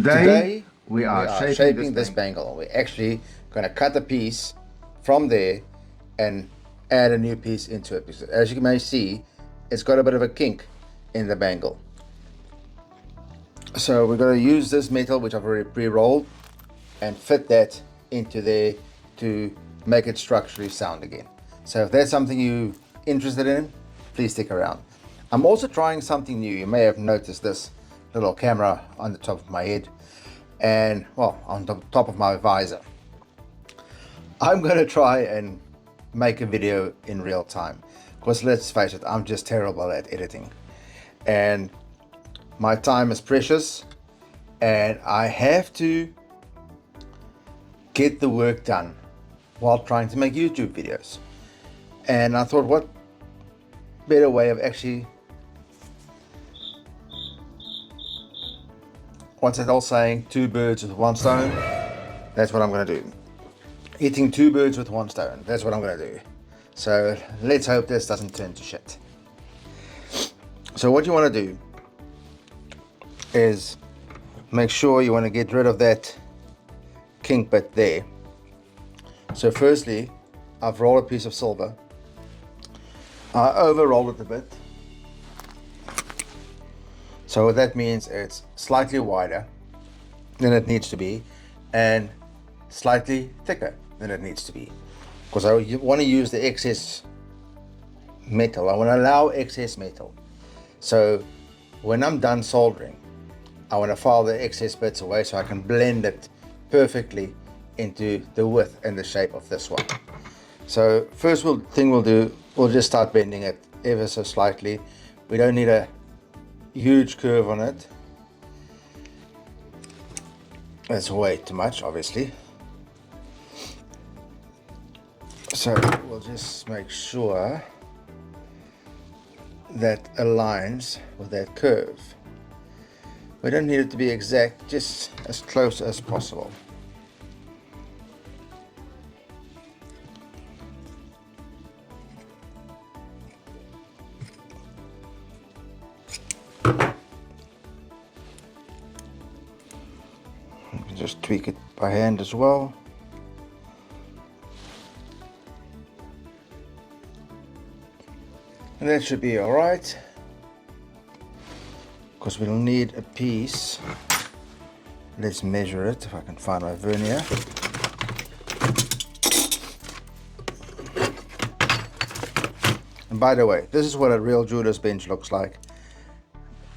Today we are shaping this bangle. We're actually going to cut a piece from there and add a new piece into it, because as you may see, it's got a bit of a kink in the bangle. So we're going to use this metal which I've already pre-rolled and fit that into there to make it structurally sound again. So if that's something you're interested in, please stick around. I'm also trying something new. You may have noticed this little camera on the top of my head and, well, on the top of my visor. I'm going to try and make a video in real time, because let's face it, I'm just terrible at editing and my time is precious and I have to get the work done while trying to make YouTube videos. And I thought, what better way of actually, what's that old saying, two birds with one stone? That's what I'm going to do. Hitting two birds with one stone. That's what I'm going to do. So let's hope this doesn't turn to shit. So what you want to do is make sure you want to get rid of that kink bit there. So firstly, I've rolled a piece of silver. I over rolled it a bit. So what that means, it's slightly wider than it needs to be and slightly thicker than it needs to be, because I want to use the excess metal. I want to allow excess metal. So when I'm done soldering, I want to file the excess bits away so I can blend it perfectly into the width and the shape of this one. So first thing we'll do, we'll just start bending it ever so slightly. We don't need a huge curve on it. That's way too much, obviously. So we'll just make sure that aligns with that curve. We don't need it to be exact, just as close as possible. You can just tweak it by hand as well. And that should be all right, because we'll need a piece. Let's measure it, if I can find my vernier. And by the way, this is what a real jeweler's bench looks like.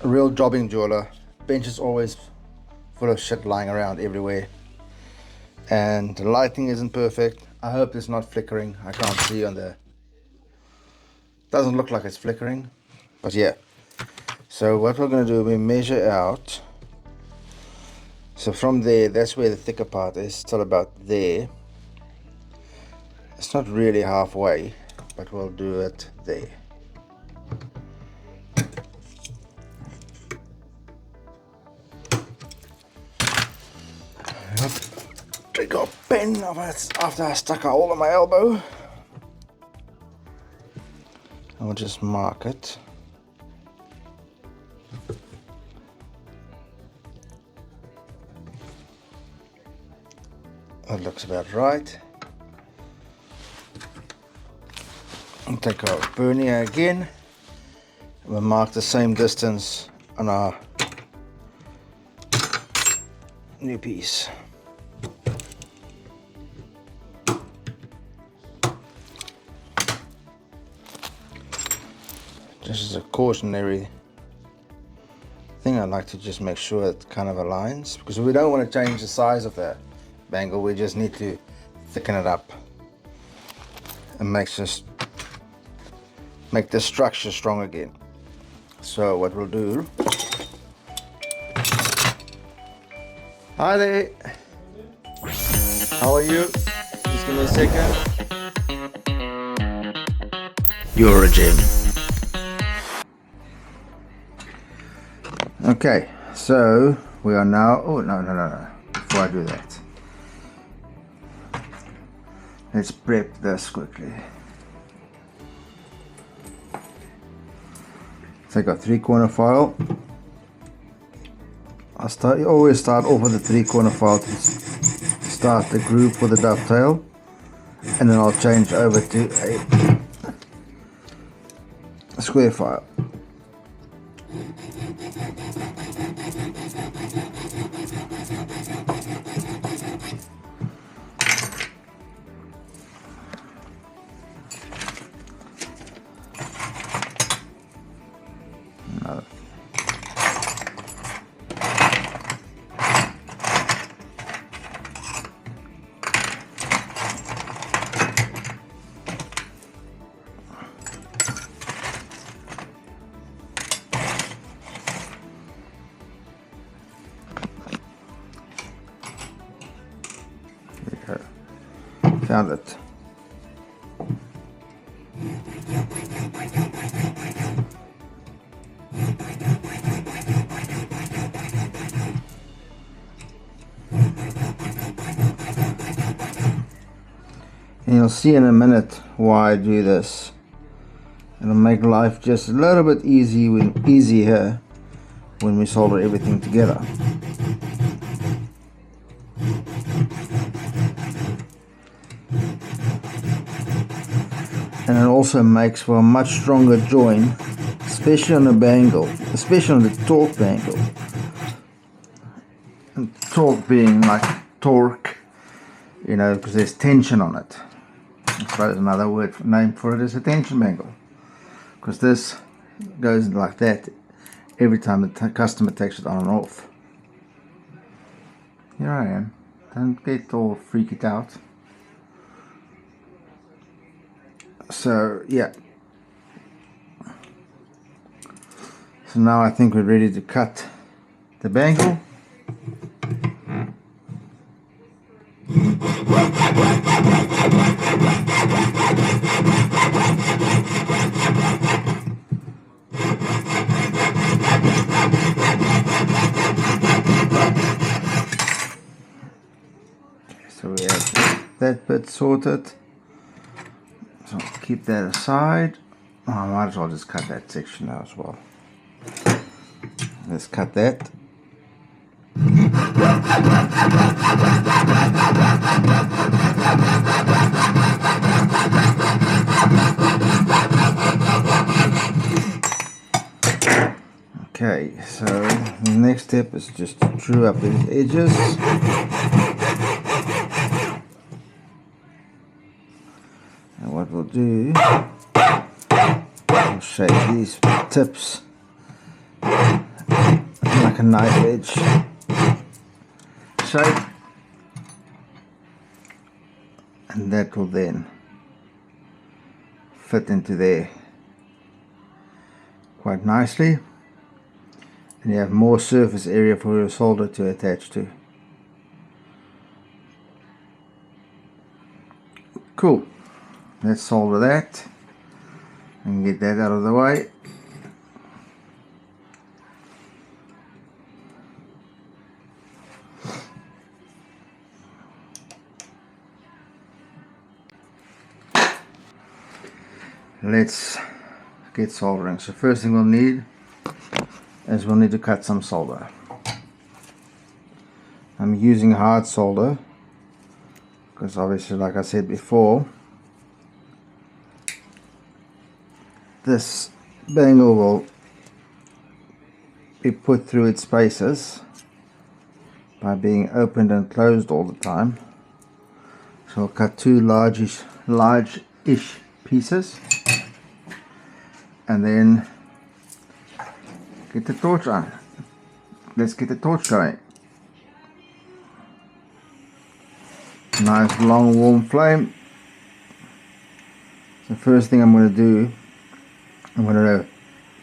A real jobbing jeweler bench is always full of shit lying around everywhere, and the lighting isn't perfect. I hope it's not flickering. I can't see on the, doesn't look like it's flickering, but yeah. So what we're going to do, we measure out. So from there, that's where the thicker part is, till about there. It's not really halfway, but we'll do it there. I got a pen after I stuck a hole in my elbow. I'll just mark it. That looks about right. And take our vernier again. We'll mark the same distance on our new piece. Just as a cautionary thing, I'd like to just make sure it kind of aligns, because we don't want to change the size of the bangle. We just need to thicken it up and make the structure strong again. So what we'll do, hi there, how are you? Just give me a second. You're a gem. Okay, so we are now, oh no, before I do that, let's prep this quickly. Take our 3-corner file, always start off with a 3-corner file to start the groove for the dovetail, and then I'll change over to a square file. Found it. And you'll see in a minute why I do this. It'll make life just a little bit easier when we solder everything together. And it also makes for a much stronger join, especially on the bangle, especially on the torque bangle. And torque being like torque, you know, because there's tension on it. I suppose another name for it is a tension bangle, because this goes like that every time the customer takes it on and off. Here I am. Don't get all freaked out. So yeah, so now I think we're ready to cut the bangle. So we have that bit sorted. So I'll keep that aside. Oh, I might as well just cut that section now as well. Let's cut that. Okay, so the next step is just to true up these edges. And what we'll do, we'll shape these tips like a knife edge shape, and that will then fit into there quite nicely, and you have more surface area for your solder to attach to. Cool. Let's solder that and get that out of the way. Let's get soldering. So first thing we'll need is we'll need to cut some solder. I'm using hard solder because obviously, like I said before, this bangle will be put through its spaces by being opened and closed all the time. So I'll cut two large-ish pieces, and then get the torch on. Let's get the torch going. Nice long warm flame. The first thing I'm going to do, I'm going to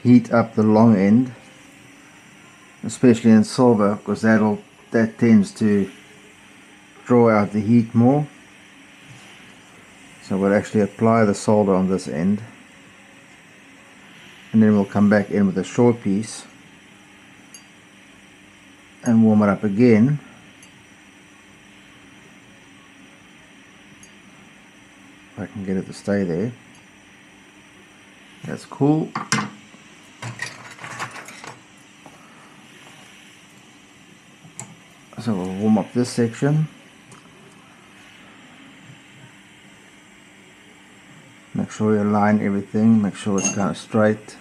heat up the long end, especially in silver, because that tends to draw out the heat more. So we'll actually apply the solder on this end, and then we'll come back in with a short piece and warm it up again. If I can get it to stay there. That's cool. So we'll warm up this section. Make sure you align everything, make sure it's kind of straight.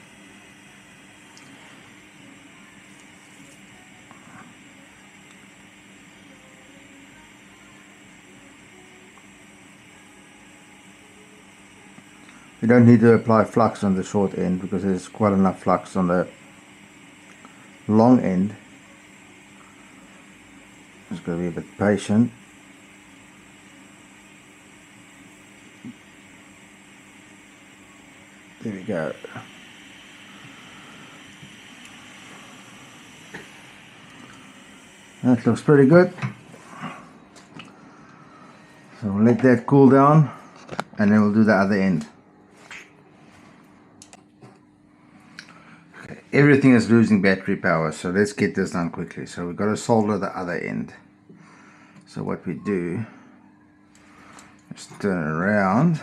You don't need to apply flux on the short end because there's quite enough flux on the long end. Just got to be a bit patient. There we go. That looks pretty good. So we'll let that cool down and then we'll do the other end. Okay, everything is losing battery power, so let's get this done quickly. So we've got to solder the other end. So what we do is turn it around.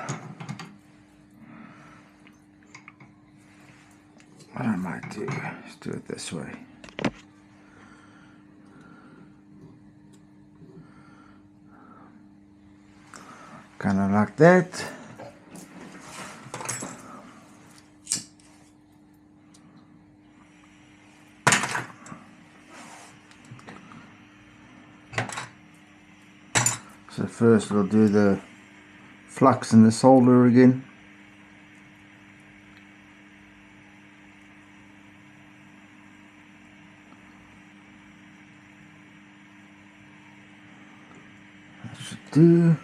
What I might do is do it this way. Kind of like that. So first we'll do the flux and the solder again. That should do.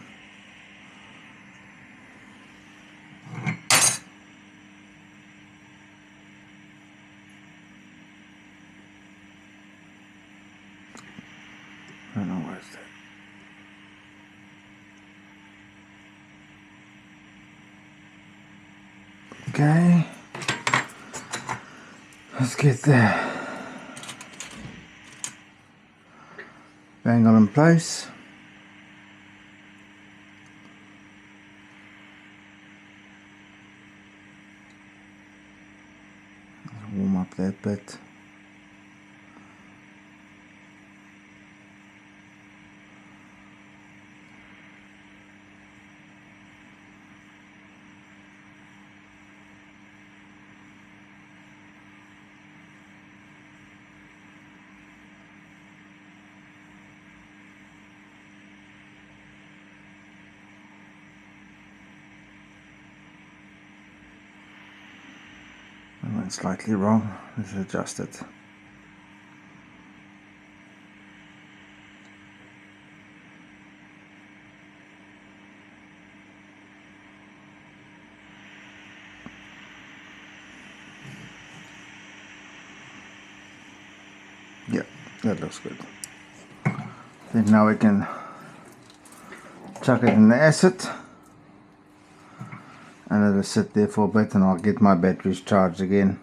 I don't know where's that. Okay, let's get the bangle in place. Warm up that bit. I went slightly wrong. Let's adjust it. Yeah, that looks good. Then now we can chuck it in the acid. And it'll sit there for a bit and I'll get my batteries charged again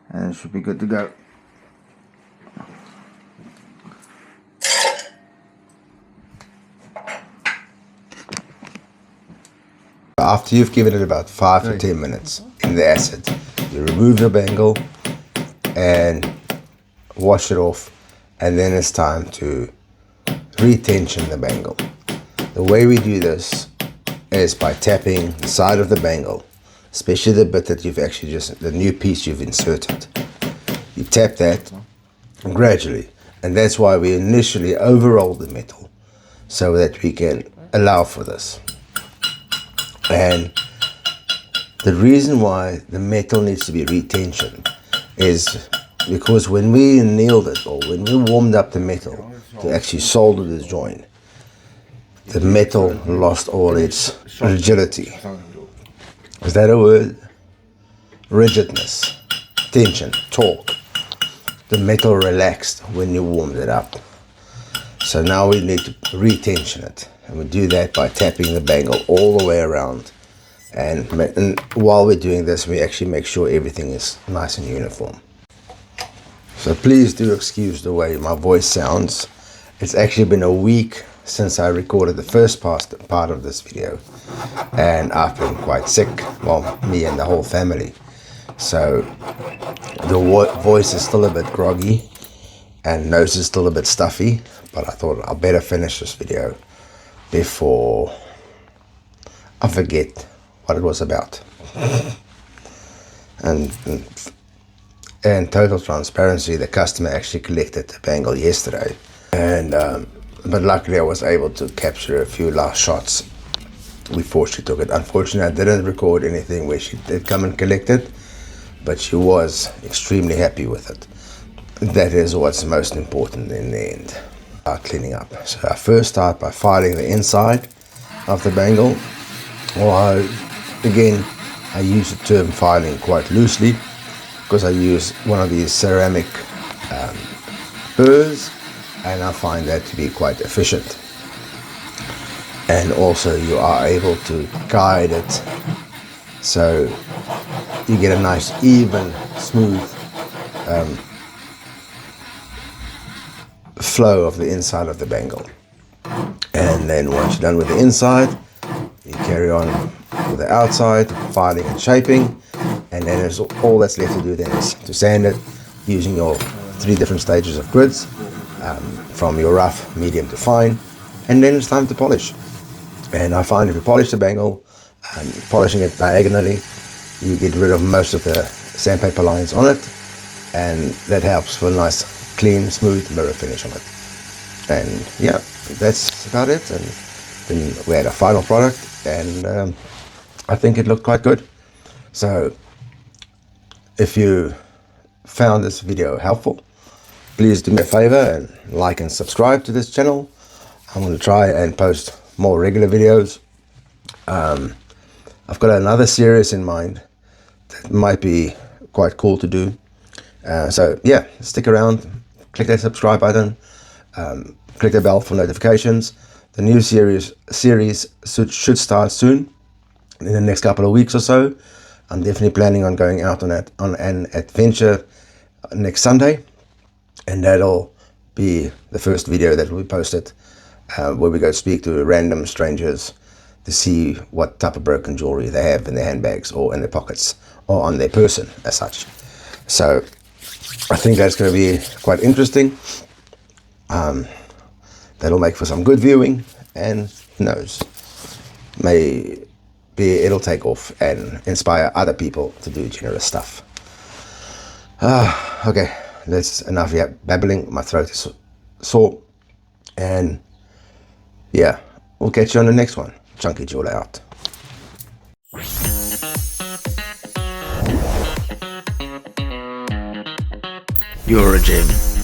and it should be good to go. After you've given it about 5 to 10 minutes in the acid, you remove the bangle and wash it off, and then it's time to retension the bangle. The way we do this is by tapping the side of the bangle, especially the bit that you've actually the new piece you've inserted. You tap that gradually, and that's why we initially overroll the metal so that we can allow for this. And the reason why the metal needs to be retensioned is because when we annealed it, or when we warmed up the metal to actually solder the joint, the metal lost all its rigidity. Is that a word? Rigidness, tension, torque. The metal relaxed when you warmed it up. So now we need to retension it. And we do that by tapping the bangle all the way around. And while we're doing this, we actually make sure everything is nice and uniform. So please do excuse the way my voice sounds. It's actually been a week since I recorded the first part of this video, and I've been quite sick, well, me and the whole family, so the voice is still a bit groggy, and nose is still a bit stuffy, but I thought I'll better finish this video before I forget what it was about. And total transparency, the customer actually collected the bangle yesterday, and but luckily I was able to capture a few last shots before she took it. Unfortunately, I didn't record anything where she did come and collect it, but she was extremely happy with it. That is what's most important in the end. Cleaning up. So I first start by filing the inside of the bangle. Well, again, I use the term filing quite loosely because I use one of these ceramic burrs, and I find that to be quite efficient. And also you are able to guide it so you get a nice even smooth flow of the inside of the bangle. And then once you're done with the inside, you carry on with the outside, filing and shaping, and then there's all that's left to do then is to sand it using your 3 different stages of grids, from your rough, medium to fine, and then it's time to polish. And I find if you polish the bangle, polishing it diagonally, you get rid of most of the sandpaper lines on it, and that helps for a nice, clean, smooth mirror finish on it. And yeah, that's about it. And then we had a final product, and I think it looked quite good. So if you found this video helpful, please do me a favor and like and subscribe to this channel. I'm going to try and post more regular videos. I've got another series in mind that might be quite cool to do. So yeah, stick around, click that subscribe button, click the bell for notifications. The new series should start soon, in the next couple of weeks or so. I'm definitely planning on going out on an adventure next Sunday, and that'll be the first video that will be posted, where we go speak to random strangers to see what type of broken jewelry they have in their handbags or in their pockets or on their person as such. So I think that's going to be quite interesting. That'll make for some good viewing, and who knows, maybe it'll take off and inspire other people to do generous stuff. Okay, that's enough babbling. My throat is sore, and yeah, we'll catch you on the next one. Chunky Jeweler out. You're a gem.